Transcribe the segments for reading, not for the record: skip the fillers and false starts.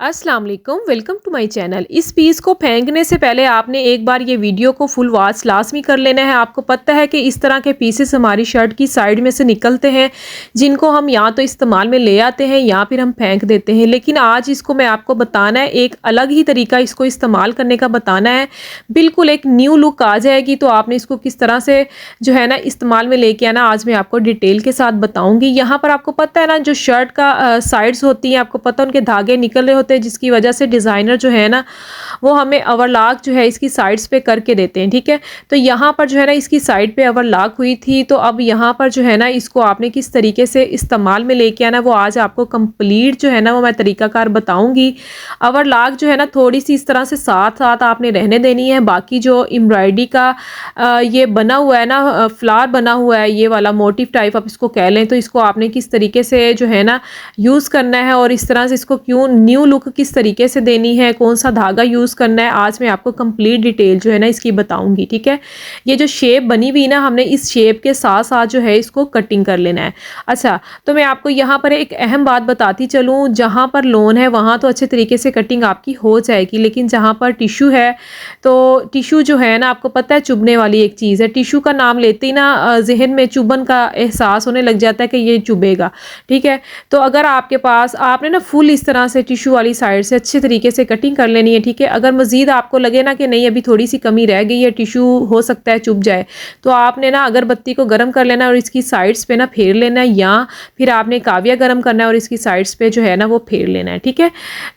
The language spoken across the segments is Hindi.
अस्सलाम वालेकुम, वेलकम टू माय चैनल। इस पीस को फेंकने से पहले आपने एक बार ये वीडियो को फुल वॉच लाजमी कर लेना है। आपको पता है कि इस तरह के पीसेस हमारी शर्ट की साइड में से निकलते हैं, जिनको हम या तो इस्तेमाल में ले आते हैं या फिर हम फेंक देते हैं। लेकिन आज इसको मैं आपको बताना है, एक अलग ही तरीका इसको इस्तेमाल करने का बताना है। बिल्कुल एक न्यू लुक आ जाएगी। तो आपने इसको किस तरह से जो है ना इस्तेमाल में लेके आना, आज मैं आपको डिटेल के साथ बताऊँगी। यहाँ पर आपको पता है ना, जो शर्ट का साइड्स होती हैं, आपको पता है उनके धागे निकल रहे होते हैं, जिसकी वजह से डिज़ाइनर जो है ना वो हमें ओवरलॉक जो है इसकी साइड्स पे करके देते हैं। ठीक है, तो यहाँ पर जो है ना इसकी साइड पे ओवरलॉक हुई थी। तो अब यहाँ पर जो है ना इसको आपने किस तरीके से इस्तेमाल में लेके आना, वो आज आपको कंप्लीट जो है ना वो मैं तरीकाकार बताऊंगी। ओवरलॉक जो है ना थोड़ी सी इस तरह से साथ साथ आपने रहने देनी है। बाकी जो एम्ब्रॉयडरी का ये बना हुआ है ना, फ्लावर बना हुआ है, ये वाला मोटिव टाइप आप इसको कह लें, तो इसको आपने किस तरीके से जो है ना यूज़ करना है और इस तरह से इसको क्यों न्यू लुक किस तरीके से देनी है, कौन सा धागा यूज़ करना है, आज मैं आपको कंप्लीट डिटेल जो है ना इसकी बताऊंगी। ठीक है, ये जो शेप बनी हुई ना, हमने इस शेप के साथ साथ जो है इसको कटिंग कर लेना है। अच्छा, तो मैं आपको यहाँ पर एक अहम बात बताती चलूँ। जहाँ पर लोन है वहाँ तो अच्छे तरीके से कटिंग आपकी हो जाएगी, लेकिन जहाँ पर टिश्यू है, तो टिश्यू जो है ना आपको पता है चुभने वाली एक चीज़ है। टिश्यू का नाम लेते ही ना जहन में चुभन का एहसास होने लग जाता है कि ये चुभेगा। ठीक है, तो अगर आपके पास आपने ना फुल इस तरह से टिश्यू वाली साइड से अच्छे तरीके से कटिंग कर लेनी है। ठीक है, अगर मज़ीद आपको लगे ना कि नहीं अभी थोड़ी सी कमी रह गई है, टिश्यू हो सकता है चुभ जाए, तो आपने ना अगरबत्ती को गर्म कर लेना और इसकी साइड्स पे ना फेर लेना है, या फिर आपने काविया गर्म करना है और इसकी साइड्स पे जो है ना वो फेर लेना है। ठीक है,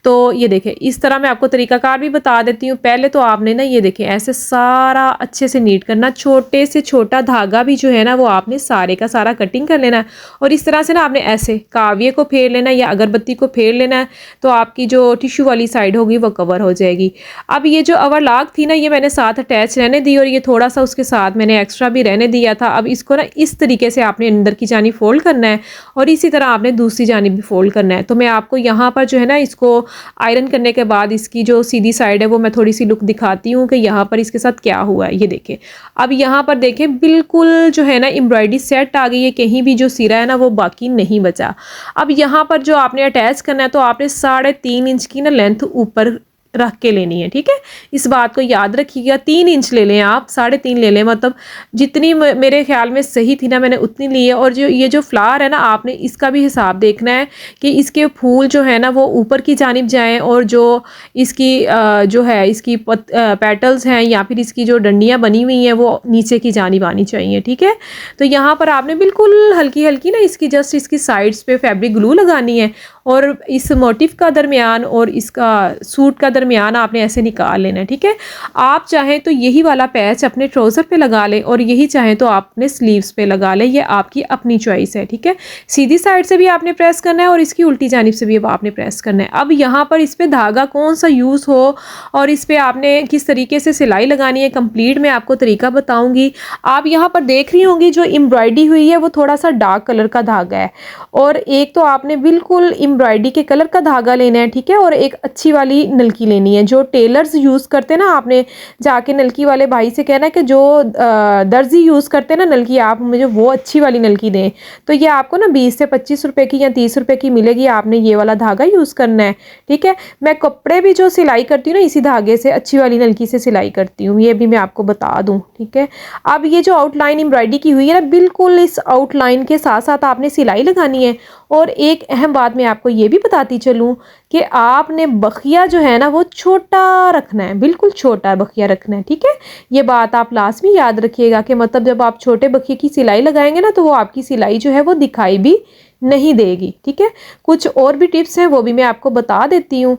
तो ये देखें, इस तरह मैं आपको तरीकाकार भी बता देती हूँ। पहले तो आपने ना ये देखें ऐसे सारा अच्छे से नीट करना, छोटे से छोटा धागा भी जो है ना वो आपने सारे का सारा कटिंग कर लेना है और इस तरह से ना आपने ऐसे काविये को फेर लेना है या अगरबत्ती को फेर लेना है, तो आपकी जो टिश्यू वाली साइड होगी वो कवर हो जाएगी। अब ये जो ओवरलॉक थी ना, ये मैंने साथ अटैच रहने दी और ये थोड़ा सा उसके साथ मैंने एक्स्ट्रा भी रहने दिया था। अब इसको ना इस तरीके से आपने अंदर की जानी फोल्ड करना है और इसी तरह आपने दूसरी जानी भी फोल्ड करना है। तो मैं आपको यहाँ पर जो है ना इसको आयरन करने के बाद इसकी जो सीधी साइड है वो मैं थोड़ी सी लुक दिखाती हूँ कि यहाँ पर इसके साथ क्या हुआ है। ये देखें, अब यहाँ पर देखें बिल्कुल जो है ना एम्ब्रॉयडरी सेट आ गई है, कहीं भी जो सिरा है ना वो बाकी नहीं बचा। अब यहाँ पर जो आपने अटैच करना है, तो आपने 3.5 इंच की ना लेंथ ऊपर रख के लेनी है। ठीक है, इस बात को याद रखिएगा। 3 इंच ले लें आप, 3.5 ले लें, मतलब जितनी मेरे ख्याल में सही थी ना मैंने उतनी ली है। और जो ये जो फ्लावर है ना, आपने इसका भी हिसाब देखना है कि इसके फूल जो है ना वो ऊपर की जानिब जाएं और जो इसकी जो है इसकी पेटल्स हैं या फिर इसकी जो डंडियाँ बनी हुई हैं वो नीचे की जानिब आनी चाहिए। ठीक है, तो यहाँ पर आपने बिल्कुल हल्की हल्की ना इसकी जस्ट इसकी साइड्स पे फैब्रिक ग्लू लगानी है और इस मोटिव का दरमियान और इसका सूट का दरमियान आपने ऐसे निकाल लेना है। ठीक है, आप चाहें तो यही वाला पैच अपने ट्राउज़र पे लगा लें और यही चाहें तो आप अपने स्लीव्स पे लगा लें, ये आपकी अपनी चॉइस है। ठीक है, सीधी साइड से भी आपने प्रेस करना है और इसकी उल्टी जानिब से भी आपने प्रेस करना है। अब यहाँ पर इस पर धागा कौन सा यूज़ हो और इस पर आपने किस तरीके से सिलाई लगानी है, कंप्लीट मैं आपको तरीका बताऊँगी। आप यहाँ पर देख रही होंगी जो एम्ब्रॉयडरी हुई है वो थोड़ा सा डार्क कलर का धागा है और एक तो आपने बिल्कुल एम्ब्रॉयडरी के कलर का धागा लेना है। ठीक है, और एक अच्छी वाली नलकी लेनी है जो टेलर्स यूज़ करते हैं ना, आपने जाके नलकी वाले भाई से कहना है कि जो दर्जी यूज़ करते हैं ना नलकी, आप मुझे वो अच्छी वाली नलकी दें। तो ये आपको ना 20 से 25 रुपए की या 30 रुपए की मिलेगी, आपने ये वाला धागा यूज़ करना है। ठीक है, मैं कपड़े भी जो सिलाई करती हूँ ना इसी धागे से, अच्छी वाली नलकी से सिलाई करती हूँ, ये भी मैं आपको बता दूँ। ठीक है, अब ये जो आउटलाइन एम्ब्रॉयडरी की हुई है ना, बिल्कुल इस आउटलाइन के साथ साथ आपने सिलाई लगानी है। और एक अहम बात मैं आपको ये भी बताती चलूँ कि आपने बखिया जो है ना वो छोटा रखना है, बिल्कुल छोटा बखिया रखना है। ठीक है, ये बात आप लाजमी याद रखिएगा कि मतलब जब आप छोटे बखिए की सिलाई लगाएंगे ना, तो वो आपकी सिलाई जो है वो दिखाई भी नहीं देगी। ठीक है, कुछ और भी टिप्स हैं वो भी मैं आपको बता देती हूँ।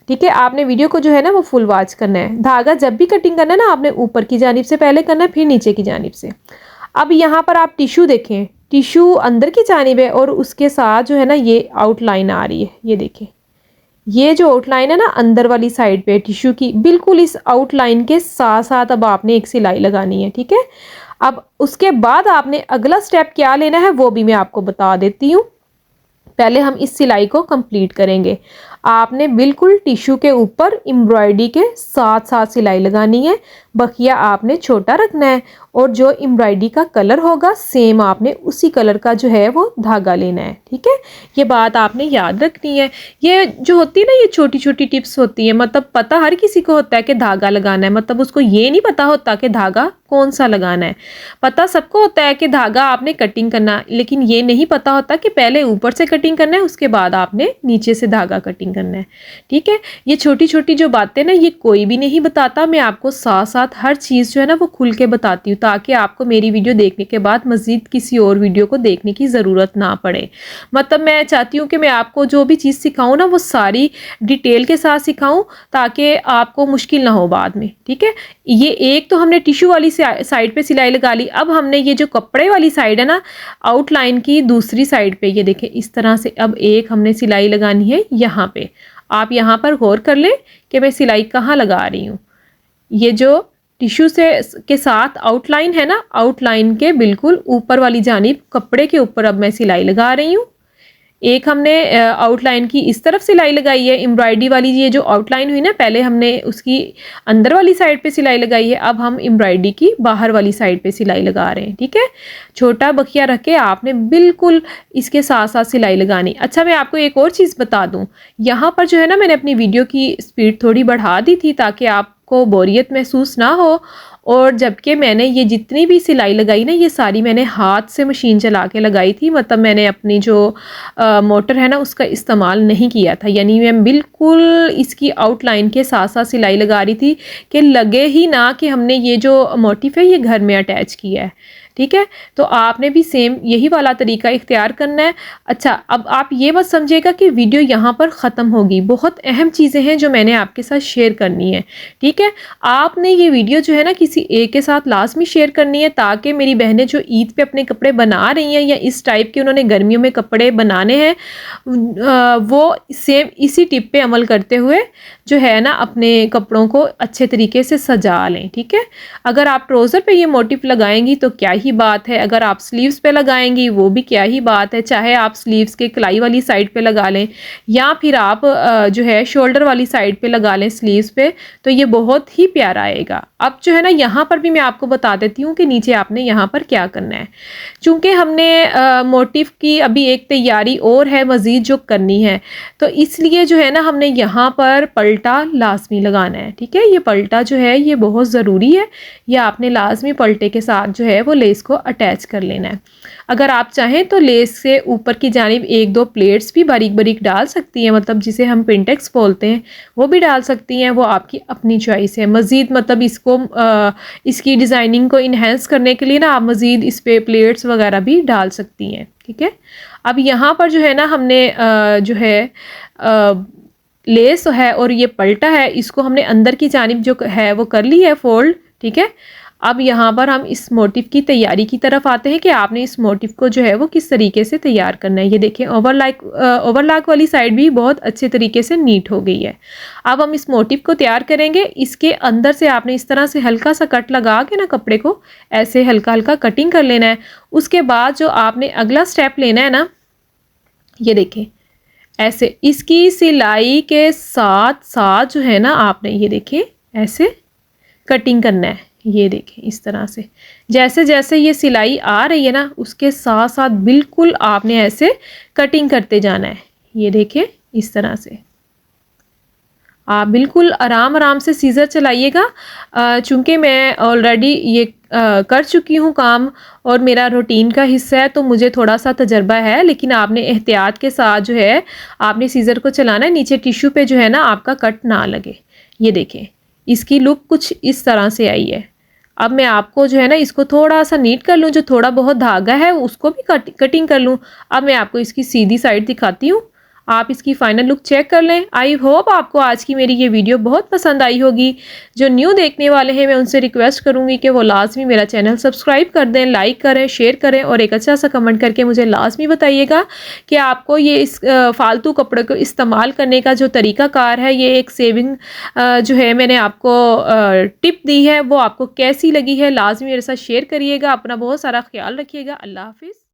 ठीक है, आपने वीडियो को जो है ना वो फुल वॉच करना है। धागा जब भी कटिंग करना है ना, आपने ऊपर की जानिब से पहले करना है, फिर नीचे की जानिब से। अब यहाँ पर आप टिश्यू देखें, टिश्यू अंदर की जानिब है और उसके साथ जो है ना ये आउटलाइन आ रही है। ये देखें, ये जो आउटलाइन है ना अंदर वाली साइड पे टिश्यू की, बिल्कुल इस आउटलाइन के साथ साथ अब आपने एक सिलाई लगानी है। ठीक है, अब उसके बाद आपने अगला स्टेप क्या लेना है वो भी मैं आपको बता देती हूँ। पहले हम इस सिलाई को कंप्लीट करेंगे। आपने बिल्कुल टिश्यू के ऊपर एम्ब्रॉयडरी के साथ साथ सिलाई लगानी है। बखिया आपने छोटा रखना है और जो एम्ब्रॉयडरी का कलर होगा सेम आपने उसी कलर का जो है वो धागा लेना है। ठीक है, ये बात आपने याद रखनी है। ये जो होती है ना, ये छोटी छोटी टिप्स होती है, मतलब पता हर किसी को होता है कि धागा लगाना है, मतलब उसको ये नहीं पता होता कि धागा कौन सा लगाना है। पता सबको होता है कि धागा आपने कटिंग करना, लेकिन ये नहीं पता होता कि पहले ऊपर से कटिंग करना है उसके बाद आपने नीचे से धागा कटिंग करना है। ठीक है, ये छोटी छोटी जो बातें ना ये कोई भी नहीं बताता, मैं आपको साथ साथ हर चीज़ जो है ना वो खुल के बताती हूँ, ताकि आपको मेरी वीडियो देखने के बाद मज़ीद किसी और वीडियो को देखने की ज़रूरत ना पड़े। मतलब मैं चाहती हूँ कि मैं आपको जो भी चीज़ सिखाऊँ ना वो सारी डिटेल के साथ सिखाऊँ, ताकि आपको मुश्किल ना हो बाद में। ठीक है, ये एक तो हमने टिश्यू वाली साइड पे सिलाई लगा ली। अब हमने ये जो कपड़े वाली साइड है ना, आउटलाइन की दूसरी साइड पे ये देखें इस तरह से अब एक हमने सिलाई लगानी है यहाँ पे। आप यहाँ पर गौर कर लें कि मैं सिलाई कहाँ लगा रही हूँ। ये जो टिश्यू से के साथ आउटलाइन है ना, आउटलाइन के बिल्कुल ऊपर वाली जानिब कपड़े के ऊपर अब मैं सिलाई लगा रही हूँ। एक हमने आउटलाइन की इस तरफ सिलाई लगाई है, एम्ब्रॉयडरी वाली ये जो आउटलाइन हुई ना, पहले हमने उसकी अंदर वाली साइड पे सिलाई लगाई है, अब हम एम्ब्रॉयडरी की बाहर वाली साइड पे सिलाई लगा रहे हैं। ठीक है, छोटा बखिया रख के आपने बिल्कुल इसके साथ साथ सिलाई लगानी। अच्छा, मैं आपको एक और चीज़ बता दूं, यहाँ पर जो है ना मैंने अपनी वीडियो की स्पीड थोड़ी बढ़ा दी थी ताकि आपको बोरियत महसूस ना हो, और जबकि मैंने ये जितनी भी सिलाई लगाई ना ये सारी मैंने हाथ से मशीन चला के लगाई थी, मतलब मैंने अपनी जो मोटर है ना उसका इस्तेमाल नहीं किया था, यानी मैं बिल्कुल इसकी आउटलाइन के साथ साथ सिलाई लगा रही थी कि लगे ही ना कि हमने ये जो मोटिफ है ये घर में अटैच किया है। ठीक है, तो आपने भी सेम यही वाला तरीका इख्तियार करना है। अच्छा, अब आप ये मत समझिएगा कि वीडियो यहाँ पर ख़त्म होगी, बहुत अहम चीज़ें हैं जो मैंने आपके साथ शेयर करनी है। ठीक है, आपने ये वीडियो जो है ना किसी एक के साथ लाजमी शेयर करनी है, ताकि मेरी बहनें जो ईद पे अपने कपड़े बना रही हैं या इस टाइप के उन्होंने गर्मियों में कपड़े बनाने हैं, वो सेम इसी टिप पे अमल करते हुए जो है ना अपने कपड़ों को अच्छे तरीके से सजा लें। ठीक है, अगर आप ट्राउज़र पे ये मोटिफ लगाएंगी तो क्या ही बात है, अगर आप स्लीव्स पे लगाएंगी वो भी क्या ही बात है, चाहे आप स्लीव्स के कलाई वाली साइड पे लगा लें या फिर आप जो है शोल्डर वाली साइड पे लगा लें स्लीव्स पे, तो ये बहुत ही प्यारा आएगा। अब जो है ना यहाँ पर भी मैं आपको बता देती हूँ कि नीचे आपने यहाँ पर क्या करना है। चूँकि हमने मोटिफ की अभी एक तैयारी और है मज़ीद जो करनी है, तो इसलिए जो है ना हमने यहाँ पर पलटा लाजमी लगाना है। ठीक है, ये पलटा जो है ये बहुत ज़रूरी है, ये आपने लाजमी पलटे के साथ जो है वो लेस को अटैच कर लेना है। अगर आप चाहें तो लेस से ऊपर की जानिब एक दो प्लेट्स भी बारीक बारीक डाल सकती हैं, मतलब जिसे हम पिंटेक्स बोलते हैं वो भी डाल सकती हैं, वो आपकी अपनी चॉइस है। मज़ीद मतलब इसकी डिज़ाइनिंग को इन्हेंस करने के लिए ना आप मज़ीद इस पे प्लेट्स वगैरह भी डाल सकती हैं। ठीक है, अब यहाँ पर जो है ना हमने जो है लेस है और ये पलटा है, इसको हमने अंदर की जानिब जो है वो कर ली है फोल्ड। ठीक है, अब यहाँ पर हम इस मोटिफ की तैयारी की तरफ आते हैं कि आपने इस मोटिफ को जो है वो किस तरीके से तैयार करना है। ये देखें ओवरलैक वाली साइड भी बहुत अच्छे तरीके से नीट हो गई है। अब हम इस मोटिफ को तैयार करेंगे। इसके अंदर से आपने इस तरह से हल्का सा कट लगा के ना कपड़े को ऐसे हल्का हल्का कटिंग कर लेना है। उसके बाद जो आपने अगला स्टेप लेना है ना, ये देखें ऐसे इसकी सिलाई के साथ साथ जो है ना आपने ये देखें ऐसे कटिंग करना है। ये देखें इस तरह से जैसे जैसे ये सिलाई आ रही है ना उसके साथ साथ बिल्कुल आपने ऐसे कटिंग करते जाना है। ये देखें इस तरह से आप बिल्कुल आराम आराम से सीज़र चलाइएगा। चूँकि मैं ऑलरेडी ये कर चुकी हूँ काम और मेरा रूटीन का हिस्सा है, तो मुझे थोड़ा सा तजर्बा है, लेकिन आपने एहतियात के साथ जो है आपने सीज़र को चलाना है, नीचे टिश्यू पे जो है ना आपका कट ना लगे। ये देखें इसकी लुक कुछ इस तरह से आई है। अब मैं आपको जो है ना इसको थोड़ा सा नीट कर लूँ, जो थोड़ा बहुत धागा है उसको भी कटिंग कर लूँ। अब मैं आपको इसकी सीधी साइड दिखाती हूँ, आप इसकी फाइनल लुक चेक कर लें। आई होप आपको आज की मेरी ये वीडियो बहुत पसंद आई होगी। जो न्यू देखने वाले हैं मैं उनसे रिक्वेस्ट करूंगी कि वो लाजमी मेरा चैनल सब्सक्राइब कर दें, लाइक करें, शेयर करें और एक अच्छा सा कमेंट करके मुझे लाजमी बताइएगा कि आपको ये इस फालतू कपड़े को इस्तेमाल करने का जो तरीक़ाकार है, ये एक सेविंग जो है मैंने आपको टिप दी है, वो आपको कैसी लगी है। लाजमी मेरे साथ शेयर करिएगा। अपना बहुत सारा ख्याल रखिएगा। अल्लाह हाफिज़।